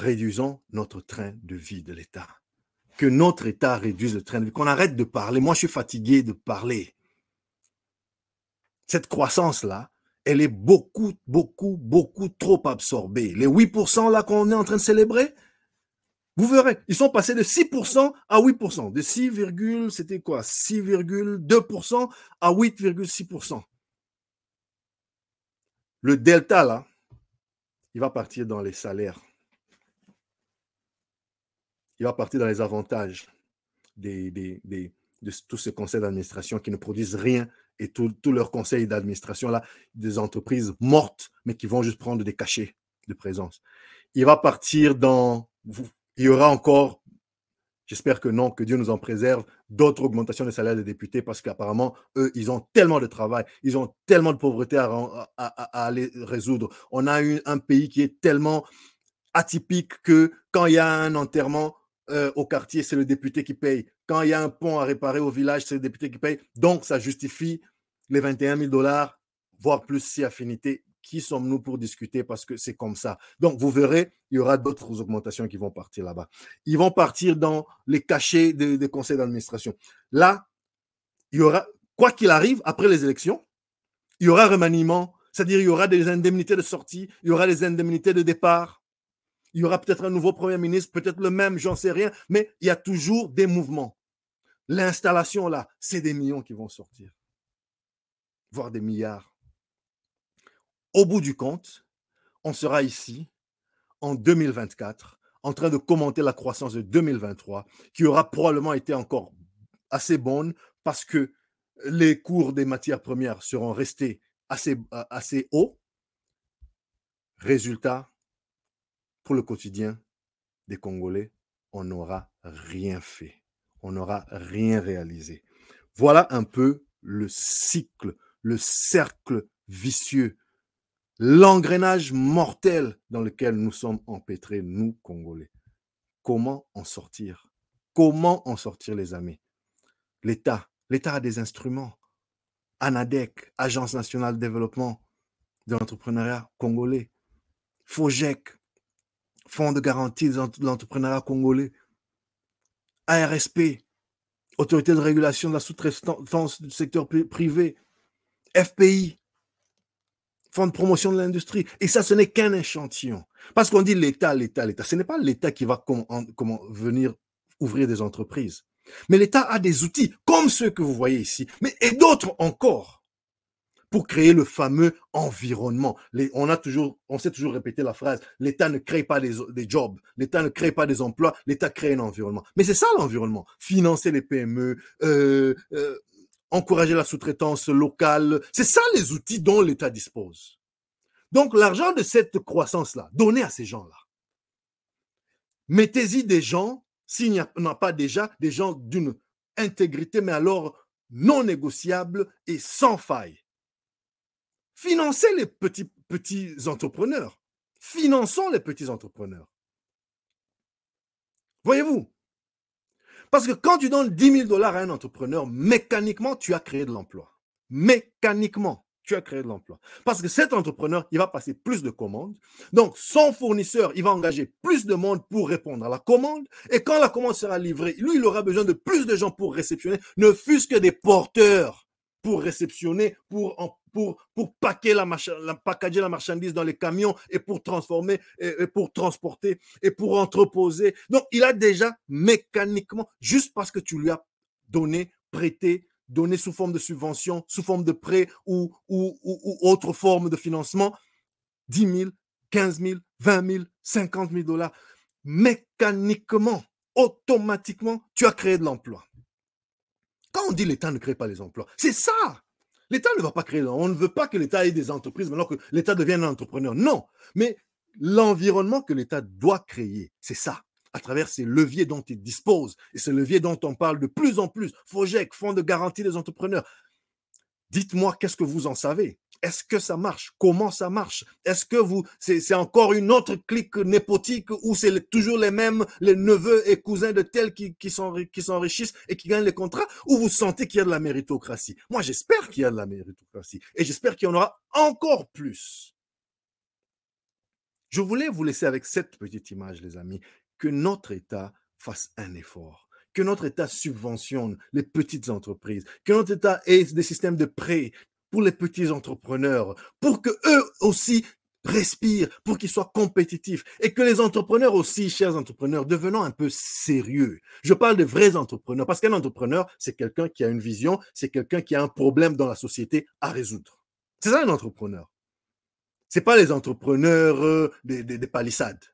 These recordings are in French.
réduisons notre train de vie de l'État. Que notre État réduise le train de vie, qu'on arrête de parler. Moi, je suis fatigué de parler. Cette croissance-là, elle est beaucoup trop absorbée. Les 8% là qu'on est en train de célébrer, vous verrez, ils sont passés de 6% à 8%. De 6, c'était quoi? 6,2% à 8,6%. Le delta, là, il va partir dans les salaires. Il va partir dans les avantages de tous ces conseils d'administration qui ne produisent rien et tous leurs conseils d'administration, là, des entreprises mortes, mais qui vont juste prendre des cachets de présence. Il va partir dans... Il y aura encore, j'espère que non, que Dieu nous en préserve, d'autres augmentations des salaires des députés parce qu'apparemment, eux, ils ont tellement de travail, ils ont tellement de pauvreté à aller résoudre. On a un pays qui est tellement atypique que quand il y a un enterrement au quartier, c'est le député qui paye. Quand il y a un pont à réparer au village, c'est le député qui paye. Donc, ça justifie les 21 000 $, voire plus si affinité. Qui sommes-nous pour discuter parce que c'est comme ça. Donc, vous verrez, il y aura d'autres augmentations qui vont partir là-bas. Ils vont partir dans les cachets des conseils d'administration. Là, il y aura, quoi qu'il arrive, après les élections, il y aura remaniement, c'est-à-dire il y aura des indemnités de sortie, il y aura des indemnités de départ, il y aura peut-être un nouveau Premier ministre, peut-être le même, j'en sais rien, mais il y a toujours des mouvements. L'installation, là, c'est des millions qui vont sortir, voire des milliards. Au bout du compte, on sera ici, en 2024, en train de commenter la croissance de 2023, qui aura probablement été encore assez bonne parce que les cours des matières premières seront restés assez hauts. Résultat, pour le quotidien des Congolais, on n'aura rien fait. On n'aura rien réalisé. Voilà un peu le cycle, le cercle vicieux, l'engrenage mortel dans lequel nous sommes empêtrés, nous, Congolais. Comment en sortir? Comment en sortir, les amis? L'État a des instruments. ANADEC, Agence nationale de développement de l'entrepreneuriat congolais. FOGEC, Fonds de garantie de l'entrepreneuriat congolais. ARSP, Autorité de régulation de la sous-traitance du secteur privé. FPI, Fonds de promotion de l'industrie. Et ça, ce n'est qu'un échantillon. Parce qu'on dit l'État. Ce n'est pas l'État qui va venir ouvrir des entreprises. Mais l'État a des outils, comme ceux que vous voyez ici, et d'autres encore, pour créer le fameux environnement. On s'est toujours répété la phrase, l'État ne crée pas des jobs, l'État ne crée pas des emplois, l'État crée un environnement. Mais c'est ça l'environnement. Financer les PME, encourager la sous-traitance locale. C'est ça les outils dont l'État dispose. Donc, l'argent de cette croissance-là, donnez à ces gens-là. Mettez-y des gens, s'il n'y en a pas déjà, des gens d'une intégrité, mais alors non négociable et sans faille. Financez les petits entrepreneurs. Finançons les petits entrepreneurs. Voyez-vous? Parce que quand tu donnes 10 000 $ à un entrepreneur, mécaniquement, tu as créé de l'emploi. Mécaniquement, tu as créé de l'emploi. Parce que cet entrepreneur, il va passer plus de commandes. Donc, son fournisseur, il va engager plus de monde pour répondre à la commande. Et quand la commande sera livrée, lui, il aura besoin de plus de gens pour réceptionner, ne fût-ce que des porteurs pour réceptionner, pour packager la marchandise dans les camions et pour transformer, et pour transporter et pour entreposer. Donc, il a déjà mécaniquement, juste parce que tu lui as donné, prêté, donné sous forme de subvention, sous forme de prêt ou autre forme de financement, 10 000, 15 000, 20 000, 50 000 $. Mécaniquement, automatiquement, tu as créé de l'emploi. Quand on dit l'État ne crée pas les emplois, c'est ça. L'État ne va pas créer. On ne veut pas que l'État ait des entreprises maintenant que l'État devienne un entrepreneur. Non. Mais l'environnement que l'État doit créer, c'est ça, à travers ces leviers dont il dispose. Et ces leviers dont on parle de plus en plus. FOGEC, Fonds de garantie des entrepreneurs. Dites-moi, qu'est-ce que vous en savez? Est-ce que ça marche? Comment ça marche? Est-ce que c'est encore une autre clique népotique où c'est toujours les mêmes, les neveux et cousins de tels qui s'enrichissent et qui gagnent les contrats? Ou vous sentez qu'il y a de la méritocratie? Moi, j'espère qu'il y a de la méritocratie et j'espère qu'il y en aura encore plus. Je voulais vous laisser avec cette petite image, les amis, que notre État fasse un effort, que notre État subventionne les petites entreprises, que notre État ait des systèmes de prêts pour les petits entrepreneurs, pour qu'eux aussi respirent, pour qu'ils soient compétitifs et que les entrepreneurs aussi, chers entrepreneurs, devenons un peu sérieux. Je parle de vrais entrepreneurs parce qu'un entrepreneur, c'est quelqu'un qui a une vision, c'est quelqu'un qui a un problème dans la société à résoudre. C'est ça un entrepreneur. Ce n'est pas les entrepreneurs des palissades.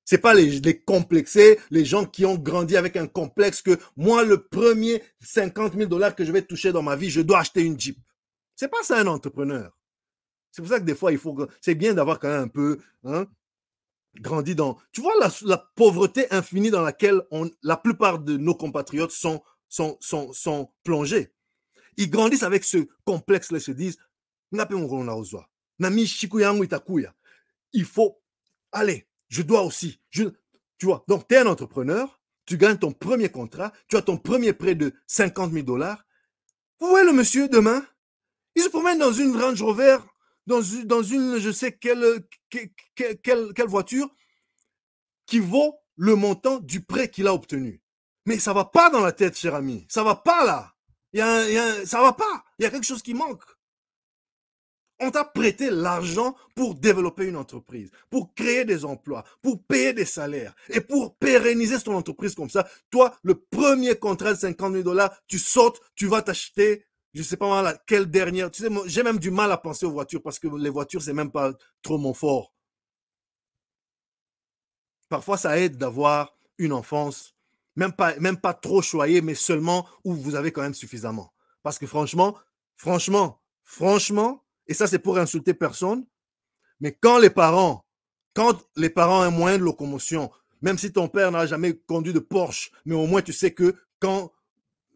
Ce n'est pas les complexés, les gens qui ont grandi avec un complexe que moi, le premier 50 000 $ que je vais toucher dans ma vie, je dois acheter une Jeep. Ce n'est pas ça un entrepreneur. C'est pour ça que des fois, c'est bien d'avoir quand même un peu grandi dans... Tu vois la pauvreté infinie dans laquelle la plupart de nos compatriotes sont plongés. Ils grandissent avec ce complexe-là, ils se disent, il faut, allez, je dois aussi. Tu vois, donc tu es un entrepreneur, tu gagnes ton premier contrat, tu as ton premier prêt de 50 000 $. Vous voyez le monsieur demain, il se promène dans une Range Rover, dans une je sais quelle voiture qui vaut le montant du prêt qu'il a obtenu. Mais ça ne va pas dans la tête, cher ami. Ça ne va pas là. Ça ne va pas. Il y a quelque chose qui manque. On t'a prêté l'argent pour développer une entreprise, pour créer des emplois, pour payer des salaires et pour pérenniser ton entreprise comme ça. Toi, le premier contrat de 50 000 $, tu sautes, tu vas t'acheter, je ne sais pas mal, quelle dernière. Tu sais, j'ai même du mal à penser aux voitures parce que les voitures, c'est même pas trop mon fort. Parfois, ça aide d'avoir une enfance, même pas trop choyée, mais seulement où vous avez quand même suffisamment. Parce que franchement, et ça c'est pour insulter personne, mais quand les parents ont un moyen de locomotion, même si ton père n'a jamais conduit de Porsche, mais au moins tu sais que quand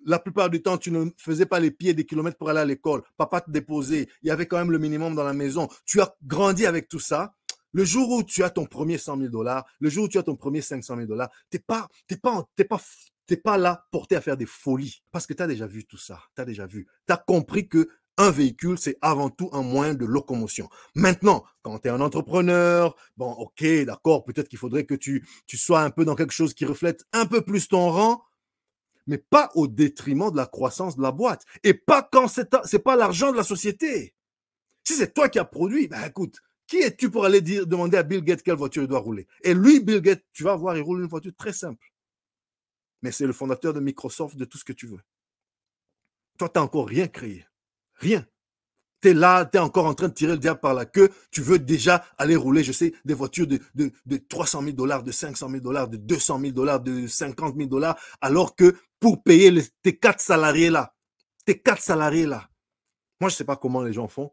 la plupart du temps, tu ne faisais pas les pieds des kilomètres pour aller à l'école, papa te déposait, il y avait quand même le minimum dans la maison, tu as grandi avec tout ça. Le jour où tu as ton premier 100 000 $, le jour où tu as ton premier 500 000 $, t'es pas là porté à faire des folies parce que tu as déjà vu tout ça. Tu as déjà vu. Tu as compris que un véhicule, c'est avant tout un moyen de locomotion. Maintenant, quand tu es un entrepreneur, bon, ok, d'accord, peut-être qu'il faudrait que tu sois un peu dans quelque chose qui reflète un peu plus ton rang, mais pas au détriment de la croissance de la boîte. Et pas quand c'est pas l'argent de la société. Si c'est toi qui as produit, ben écoute, qui es-tu pour aller demander à Bill Gates quelle voiture il doit rouler? Et lui, Bill Gates, tu vas voir, il roule une voiture très simple. Mais c'est le fondateur de Microsoft, de tout ce que tu veux. Toi, tu n'as encore rien créé. Rien. Tu es là, tu es encore en train de tirer le diable par la queue. Tu veux déjà aller rouler, je sais, des voitures de 300 000 $, de 500 000 $, de 200 000 $, de 50 000 $, alors que pour payer tes 4 salariés là, moi, je ne sais pas comment les gens font.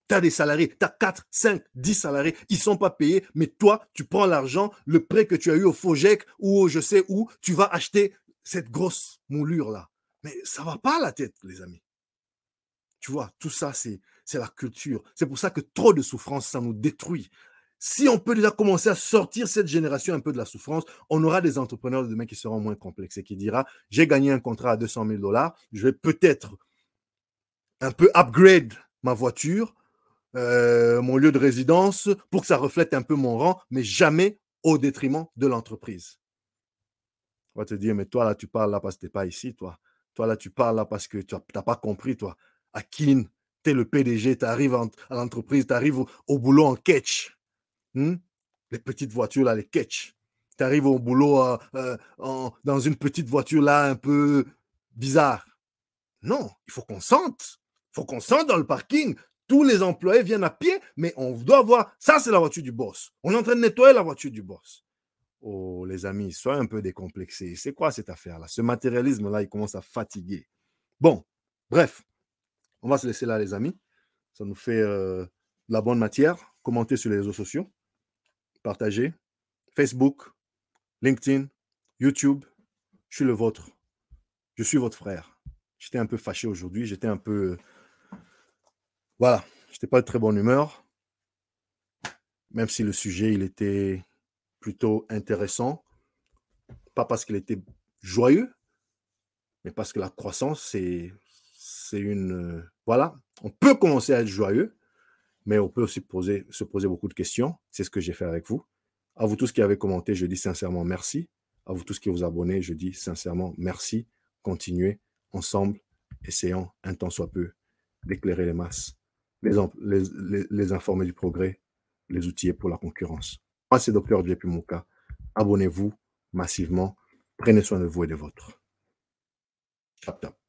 Tu as des salariés, tu as 4, 5, 10 salariés, ils ne sont pas payés, mais toi, tu prends l'argent, le prêt que tu as eu au FOGEC ou je sais où, tu vas acheter cette grosse moulure-là. Mais ça ne va pas à la tête, les amis. Tu vois, tout ça, c'est la culture. C'est pour ça que trop de souffrance, ça nous détruit. Si on peut déjà commencer à sortir cette génération un peu de la souffrance, on aura des entrepreneurs de demain qui seront moins complexes et qui dira, j'ai gagné un contrat à 200 000 $, je vais peut-être un peu upgrade ma voiture, mon lieu de résidence pour que ça reflète un peu mon rang, mais jamais au détriment de l'entreprise. On va te dire, mais toi là, tu parles là parce que tu n'es pas ici, toi. Toi là, tu parles là parce que tu n'as pas compris, toi. Akin, tu es le PDG, tu arrives à l'entreprise, tu arrives au boulot en catch. Les petites voitures là, les catch. Tu arrives au boulot dans une petite voiture là un peu bizarre. Non, il faut qu'on sente. Il faut qu'on sente dans le parking. Tous les employés viennent à pied, mais on doit voir, ça c'est la voiture du boss. On est en train de nettoyer la voiture du boss. Oh, les amis, soyez un peu décomplexés. C'est quoi cette affaire-là? Ce matérialisme-là, il commence à fatiguer. Bon, bref, on va se laisser là, les amis. Ça nous fait de la bonne matière. Commentez sur les réseaux sociaux. Partagez. Facebook, LinkedIn, YouTube. Je suis le vôtre. Je suis votre frère. J'étais un peu fâché aujourd'hui. J'étais un peu... Voilà. J'étais pas de très bonne humeur. Même si le sujet, il était plutôt intéressant. Pas parce qu'il était joyeux, mais parce que la croissance, c'est une... voilà, on peut commencer à être joyeux, mais on peut aussi se poser beaucoup de questions. C'est ce que j'ai fait avec vous. À vous tous qui avez commenté, je dis sincèrement merci. À vous tous qui vous abonnez, je dis sincèrement merci. Continuez ensemble, essayons un tant soit peu d'éclairer les masses, les informer du progrès, les outiller pour la concurrence. Moi, c'est Dr. JP Mouka. Abonnez-vous massivement. Prenez soin de vous et des vôtres. Tap, tap.